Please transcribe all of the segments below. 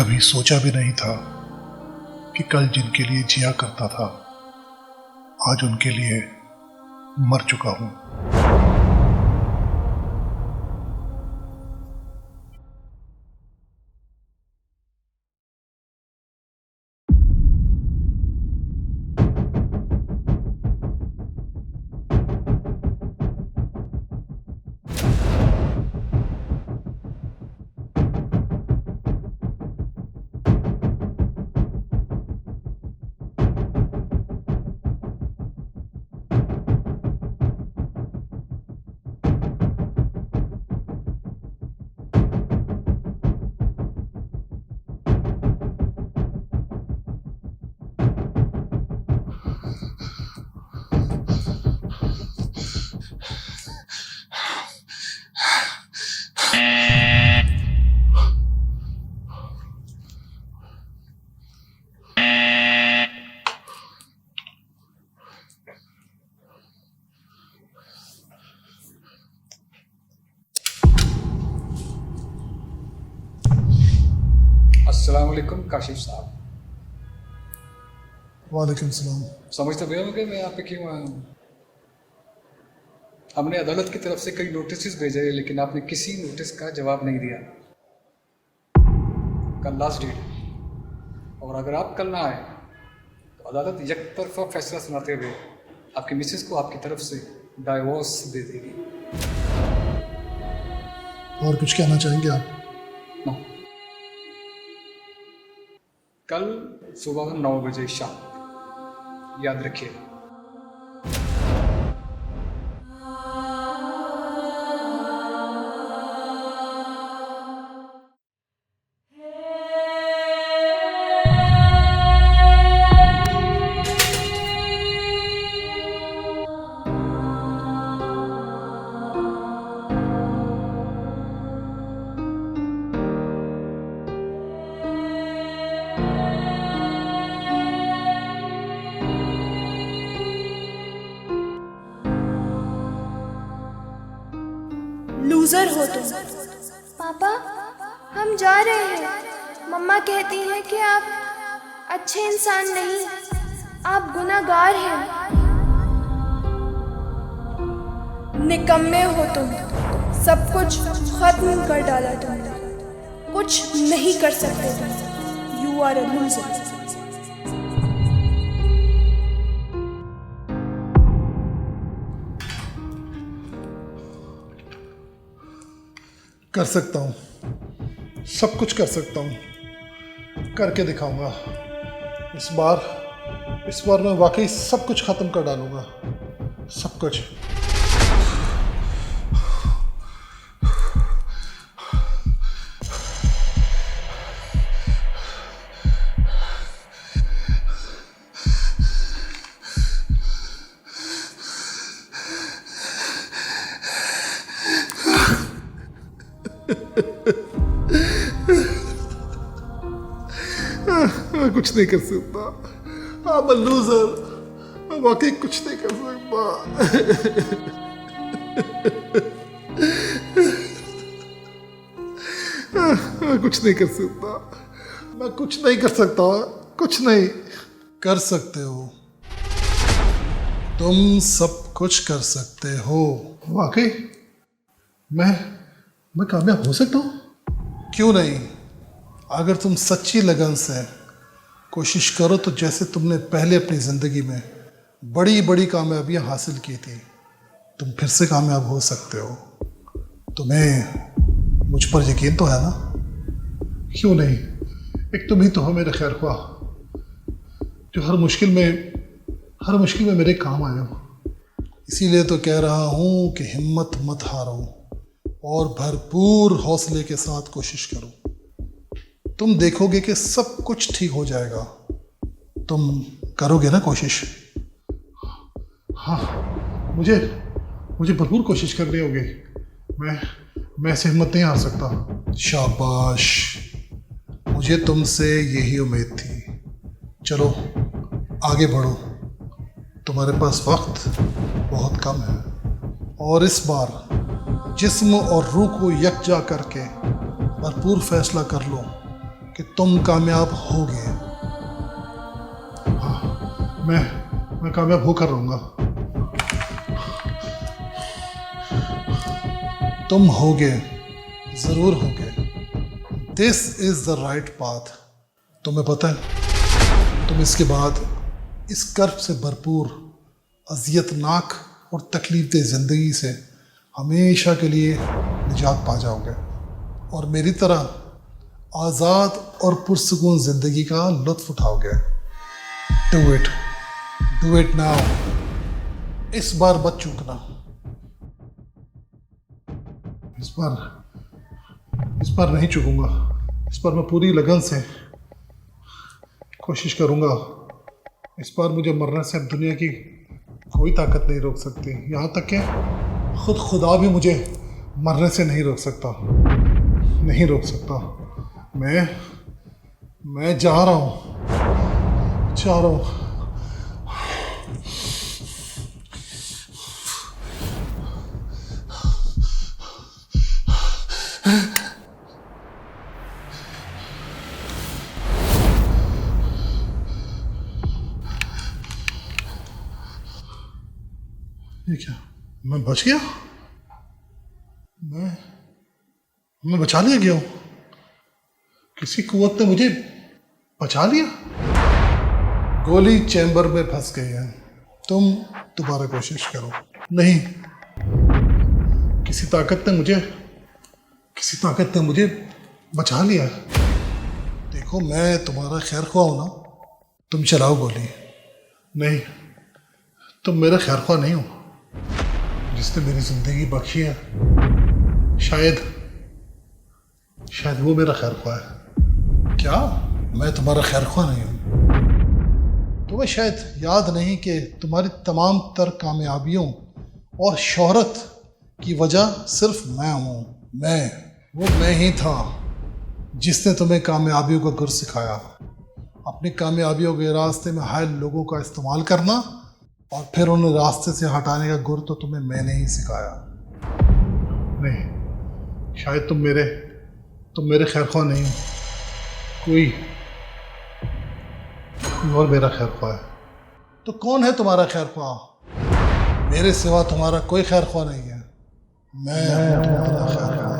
कभी सोचा भी नहीं था कि कल जिनके लिए जिया करता था आज उनके लिए मर चुका हूं। अस्सलाम वालेकुम काशिफ साहब। वालेकुम सलाम। समझ तो गए होंगे मैं यहाँ पे क्यों आया हूँ। हमने अदालत की तरफ से कई नोटिस भेजे लेकिन आपने किसी नोटिस का जवाब नहीं दिया। कल लास्ट डेट है और अगर आप कल ना आए तो अदालत यकतरफा फैसला सुनाते हुए आपकी मिसेस को आपकी तरफ से डाइवोर्स दे देगी। और कुछ कहना चाहेंगे आप? नो। कल सुबह 9 बजे शाम याद रखिए। लूजर हो तुम। पापा हम जा रहे हैं। मम्मा कहती हैं कि आप अच्छे इंसान नहीं, आप गुनाहगार हैं। निकम्मे हो तुम, सब कुछ खत्म कर डाला तुमने, कुछ नहीं कर सकते तुम। You are a loser. कर सकता हूँ, सब कुछ कर सकता हूँ, करके दिखाऊंगा। इस बार मैं वाकई सब कुछ खत्म कर डालूंगा, सब कुछ। मैं कुछ नहीं कर सकता। I'm a loser। मैं वाकई कुछ नहीं कर सकता। मैं कुछ नहीं कर सकता। मैं कुछ नहीं कर सकता। कुछ नहीं कर सकते हो तुम, सब कुछ कर सकते हो। वाकई मैं कामयाब हो सकता हूँ, क्यों नहीं? अगर तुम सच्ची लगन से कोशिश करो तो जैसे तुमने पहले अपनी ज़िंदगी में बड़ी बड़ी कामयाबियाँ हासिल की थी, तुम फिर से कामयाब हो सकते हो। तुम्हें मुझ पर यकीन तो है ना? क्यों नहीं? एक तुम ही तो हो मेरे खैर ख्वाह, जो हर मुश्किल में मेरे काम आए हो। इसीलिए तो कह रहा हूँ कि हिम्मत मत हारो और भरपूर हौसले के साथ कोशिश करो। तुम देखोगे कि सब कुछ ठीक हो जाएगा। तुम करोगे ना कोशिश? हाँ, मुझे भरपूर कोशिश करनी होगी। मैं ऐसे हिम्मत नहीं हार सकता। शाबाश, मुझे तुमसे यही उम्मीद थी। चलो आगे बढ़ो, तुम्हारे पास वक्त बहुत कम है और इस बार जिस्म और रूह को यकजा करके भरपूर फैसला कर लो कि तुम कामयाब होगे। हाँ, मैं कामयाब होकर रहूँगा। तुम होगे, ज़रूर होगे। This is the right path. तुम्हें पता है, तुम इसके बाद इस कर्ब से भरपूर अज़ियतनाक और तकलीफ़देह ज़िंदगी से हमेशा के लिए निजात पा जाओगे और मेरी तरह आज़ाद और पुरसुकून ज़िंदगी का लुत्फ़ उठाओगे। Do it now. इस बार मत चूकना। इस बार नहीं चूकूंगा। इस बार मैं पूरी लगन से कोशिश करूंगा। इस बार मुझे मरने से अब दुनिया की कोई ताकत नहीं रोक सकती। यहाँ तक कि खुदा भी मुझे मरने से नहीं रोक सकता। नहीं रोक सकता। मैं जा रहा हूँ। ये क्या, मैं बच गया? मैं बचा लिया गया हूँ। किसी कुव्वत ने मुझे बचा लिया। गोली चैम्बर में फंस गई है। तुम दोबारा कोशिश करो। नहीं, किसी ताकत ने मुझे बचा लिया। देखो, मैं तुम्हारा खैर ख्वाह हूं ना। तुम चलाओ गोली। नहीं, तुम मेरा खैर ख्वाह नहीं हो। जिसने मेरी जिंदगी बख्शी है, शायद वो मेरा खैर ख्वाह है। क्या मैं तुम्हारा खैर ख्वाह नहीं हूँ? तुम्हें शायद याद नहीं कि तुम्हारी तमाम तर कामयाबियों और शोहरत की वजह सिर्फ मैं हूँ। मैं ही था जिसने तुम्हें कामयाबियों का गुर सिखाया। अपनी कामयाबियों के रास्ते में हायल लोगों का इस्तेमाल करना और फिर उन्हें रास्ते से हटाने का गुर तो तुम्हें मैंने ही सिखाया। नहीं, शायद तुम मेरे खैर ख्वाह नहीं हो। कोई और मेरा खैर ख्वाह है। तो कौन है तुम्हारा खैर ख्वाह? मेरे सिवा तुम्हारा कोई खैर ख्वाह नहीं है। मैं हूं तुम्हारा खैर ख्वाह।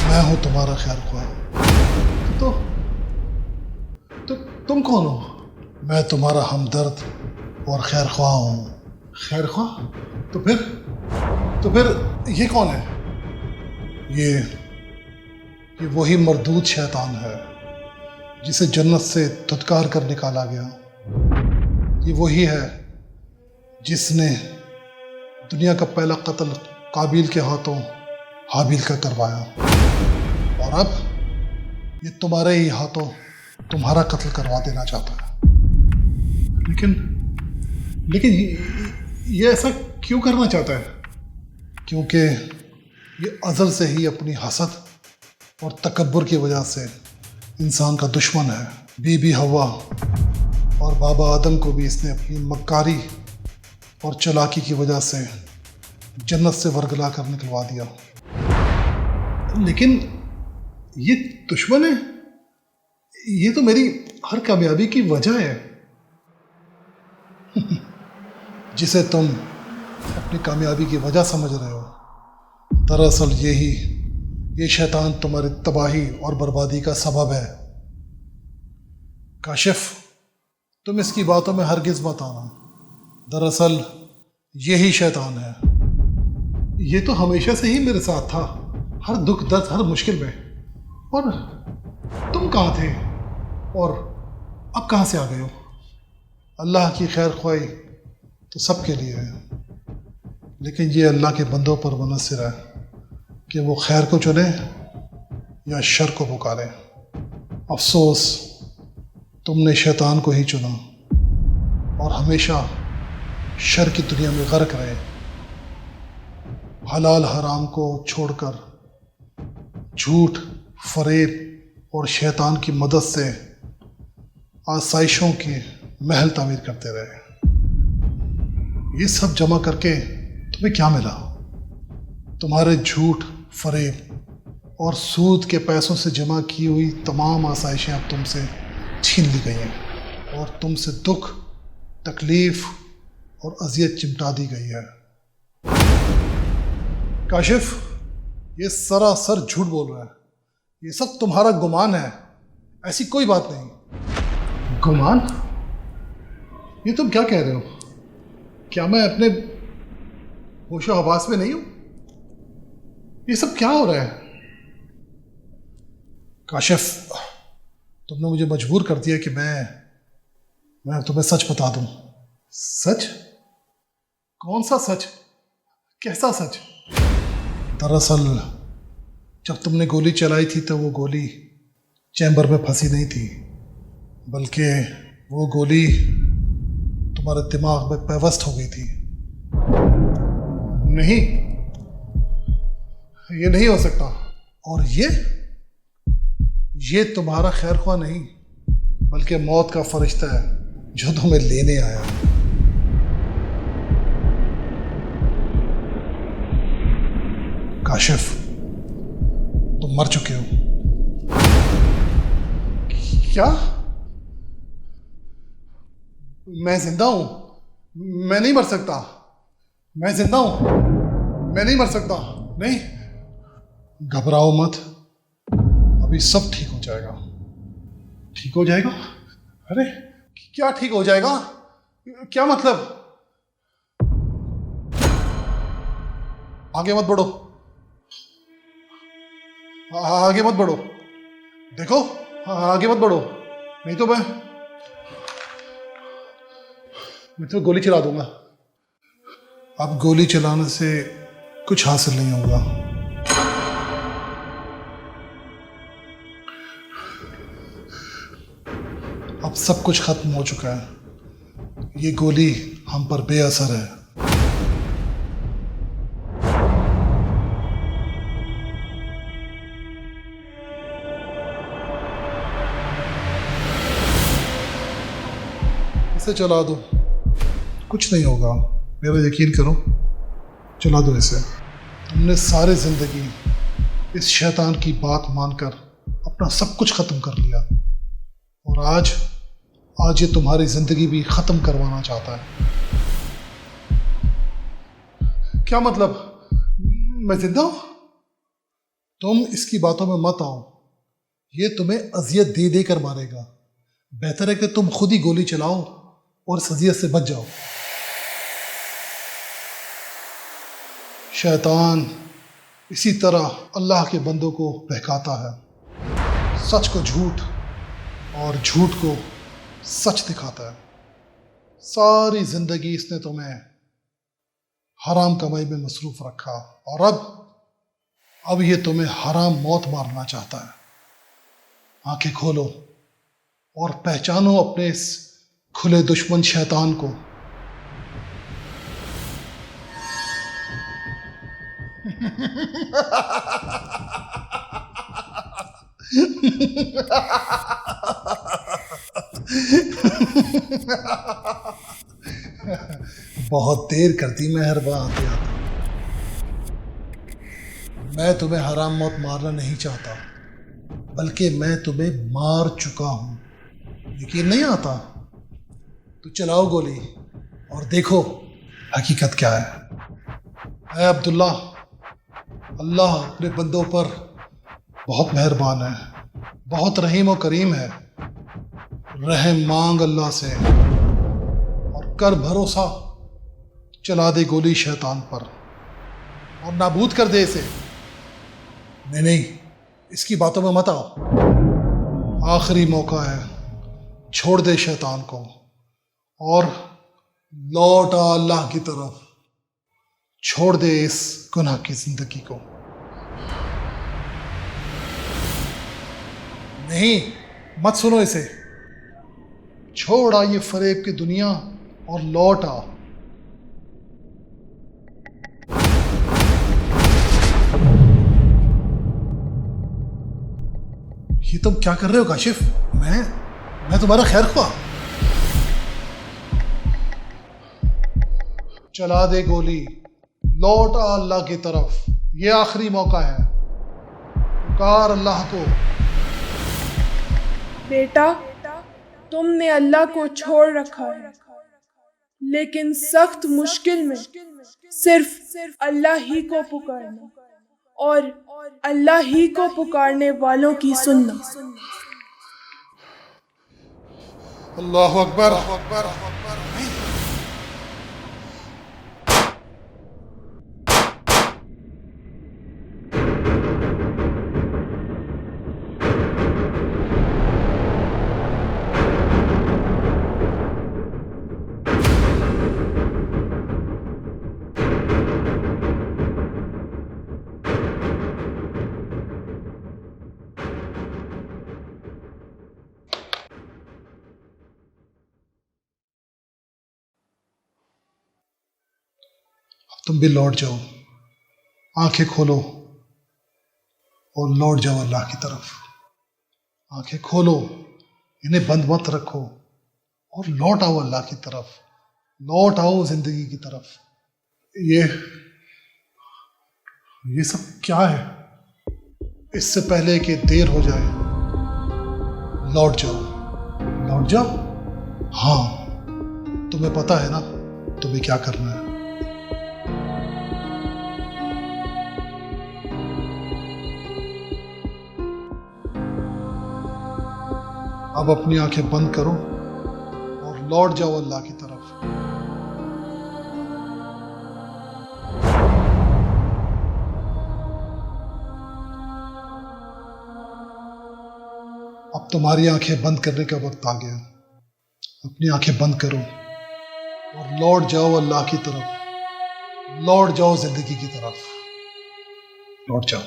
मैं हूं तुम्हारा खैर ख्वाह। तो तुम कौन हो? मैं तुम्हारा हमदर्द और खैर ख्वाह हूँ। खैर ख्वाह? तो फिर ये कौन है? ये वही मरदूद शैतान है जिसे जन्नत से धुतकार कर निकाला गया। ये वही है जिसने दुनिया का पहला कत्ल काबिल के हाथों हाबिल का करवाया और अब ये तुम्हारे ही हाथों तुम्हारा कत्ल करवा देना चाहता है। लेकिन ये ऐसा क्यों करना चाहता है? क्योंकि ये अज़ल से ही अपनी हसद और तकब्बुर की वजह से इंसान का दुश्मन है। बीबी हवा और बाबा आदम को भी इसने अपनी मक्कारी और चालाकी की वजह से जन्नत से वरगला कर निकलवा दिया। लेकिन ये दुश्मन है। ये तो मेरी हर कामयाबी की वजह है। जिसे तुम अपनी कामयाबी की वजह समझ रहे हो, दरअसल ये शैतान तुम्हारी तबाही और बर्बादी का सबब है। काशिफ, तुम इसकी बातों में हरगिज मत आना। दरअसल यही शैतान है। ये तो हमेशा से ही मेरे साथ था, हर दुख दर्द, हर मुश्किल में। और तुम कहाँ थे और अब कहाँ से आ गए हो? अल्लाह की खैर ख्वाही तो सबके लिए है, लेकिन ये अल्लाह के बंदों पर मुनहसर है कि वो खैर को चुने या शर को पुकारे। अफसोस, तुमने शैतान को ही चुना और हमेशा शर की दुनिया में गर्क रहे। हलाल हराम को छोड़कर झूठ, फरेब और शैतान की मदद से आसाइशों के महल तामीर करते रहे। ये सब जमा करके तुम्हें क्या मिला? तुम्हारे झूठ, फरेब और सूद के पैसों से जमा की हुई तमाम आसाइशें अब तुमसे छीन ली गई हैं और तुमसे दुख, तकलीफ और अजियत चिमटा दी गई है। काशिफ, ये सरासर झूठ बोल रहा है। ये सब तुम्हारा गुमान है, ऐसी कोई बात नहीं। गुमान? ये तुम क्या कह रहे हो? क्या मैं अपने होशो हवास में नहीं हूं? ये सब क्या हो रहा है? काशिफ, तुमने मुझे मजबूर कर दिया कि मैं तुम्हें सच बता दूं। सच? कौन सा सच? कैसा सच? दरअसल जब तुमने गोली चलाई थी तो वो गोली चैम्बर में फंसी नहीं थी, बल्कि वो गोली तुम्हारे दिमाग में पैवस्त हो गई थी। नहीं, ये नहीं हो सकता। और ये तुम्हारा खैर ख्वाह नहीं, बल्कि मौत का फरिश्ता है जो तुम्हें लेने आया। काशिफ, तुम मर चुके हो। क्या? मैं जिंदा हूं? मैं नहीं मर सकता। मैं जिंदा हूं, मैं नहीं मर सकता। नहीं, घबराओ मत, अभी सब ठीक हो जाएगा। ठीक हो जाएगा? अरे क्या ठीक हो जाएगा? क्या मतलब? आगे मत बढ़ो, आगे मत बढ़ो। देखो, आगे मत बढ़ो, नहीं तो मैं तो गोली चला दूंगा। अब गोली चलाने से कुछ हासिल नहीं होगा। अब सब कुछ खत्म हो चुका है। ये गोली हम पर बेअसर है। इसे चला दो, कुछ नहीं होगा, मेरा यकीन करो। चला दो इसे। तुमने सारी जिंदगी इस शैतान की बात मानकर अपना सब कुछ खत्म कर लिया, और आज ये तुम्हारी जिंदगी भी खत्म करवाना चाहता है। क्या मतलब? मैं जिंदा हूं? तुम इसकी बातों में मत आओ, ये तुम्हें अजियत दे दे कर मारेगा। बेहतर है कि तुम खुद ही गोली चलाओ और इस अजियत से बच जाओ। शैतान इसी तरह अल्लाह के बंदों को बहकाता है, सच को झूठ और झूठ को सच दिखाता है। सारी जिंदगी इसने तुम्हें हराम कमाई में मसरूफ रखा, और अब ये तुम्हें हराम मौत मारना चाहता है। आंखें खोलो और पहचानो अपने इस खुले दुश्मन शैतान को। बहुत देर कर दी मेहरबान आते आते। मैं तुम्हें हराम मौत मारना नहीं चाहता, बल्कि मैं तुम्हें मार चुका हूं। यकीन नहीं आता? तो चलाओ गोली और देखो हकीकत क्या है। ऐ अब्दुल्ला, अल्लाह अपने बंदों पर बहुत मेहरबान है, बहुत रहीम और करीम है। रहम मांग अल्लाह से और कर भरोसा। चला दे गोली शैतान पर और नाबूद कर दे इसे। नहीं, इसकी बातों में मत आओ। आखिरी मौका है, छोड़ दे शैतान को और लौट आ अल्लाह की तरफ। छोड़ दे इस गुनाह की जिंदगी को। नहीं, मत सुनो इसे। छोड़ आ ये फरेब की दुनिया और लौट आ। ये तुम क्या कर रहे हो काशिफ? मैं तुम्हारा खैर ख्वाह। चला दे गोली, लौट आ अल्लाह की तरफ, ये आखिरी मौका है, पुकार अल्लाह को। बेटा, तुमने अल्लाह को छोड़ रखा है, लेकिन सख्त मुश्किल में सिर्फ अल्लाह ही को पुकारना और अल्लाह ही को पुकारने वालों की सुनना। अल्लाहु अकबर। तुम भी लौट जाओ, आंखें खोलो और लौट जाओ अल्लाह की तरफ। आंखें खोलो, इन्हें बंद मत रखो और लौट आओ अल्लाह की तरफ, लौट आओ जिंदगी की तरफ। ये सब क्या है? इससे पहले कि देर हो जाए, लौट जाओ, लौट जाओ। हाँ, तुम्हें पता है ना तुम्हें क्या करना है। अब अपनी आंखें बंद करो और लौट जाओ अल्लाह की तरफ। अब तुम्हारी आंखें बंद करने का वक्त आ गया। अपनी आंखें बंद करो और लौट जाओ अल्लाह की तरफ, लौट जाओ जिंदगी की तरफ, लौट जाओ।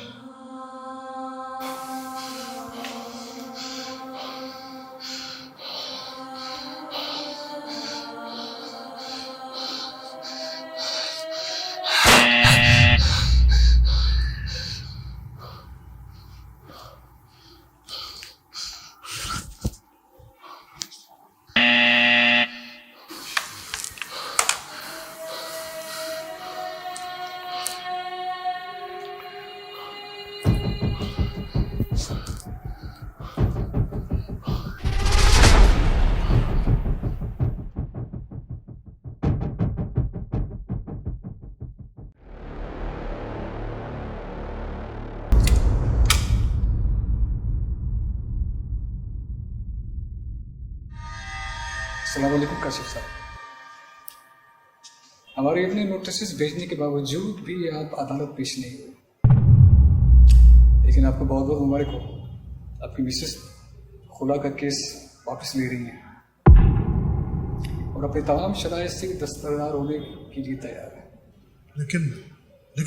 अस्सलाम वालेकुम काशिफ साहब, हमारे इतने नोटिस भेजने के बावजूद भी आप अदालत पेश नहीं हुए, लेकिन आपको बहुत बहुत मुबारक हो। आपकी मिसेस खुला का केस वापस ले रही हैं और अपने तमाम शराइत से दस्तबरदार होने के लिए तैयार है। लेकिन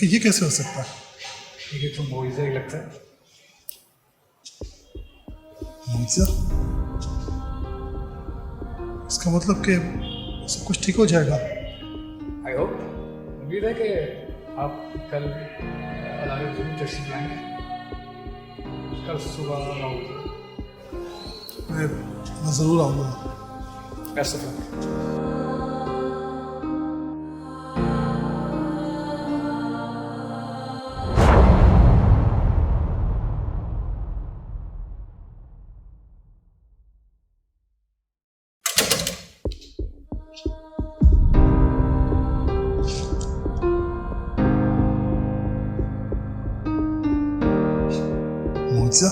ये कैसे हो सकता है? ये तो मुआवजा ही लगता है। मुआवजा? इसका मतलब कि सब कुछ ठीक हो जाएगा। आई होप, उम्मीद है कि आप कल अदालत जरूर तशरीफ लाएंगे। कल सुबह आऊँगा। मैं ज़रूर आऊँगा। Best of luck. मुआवजा?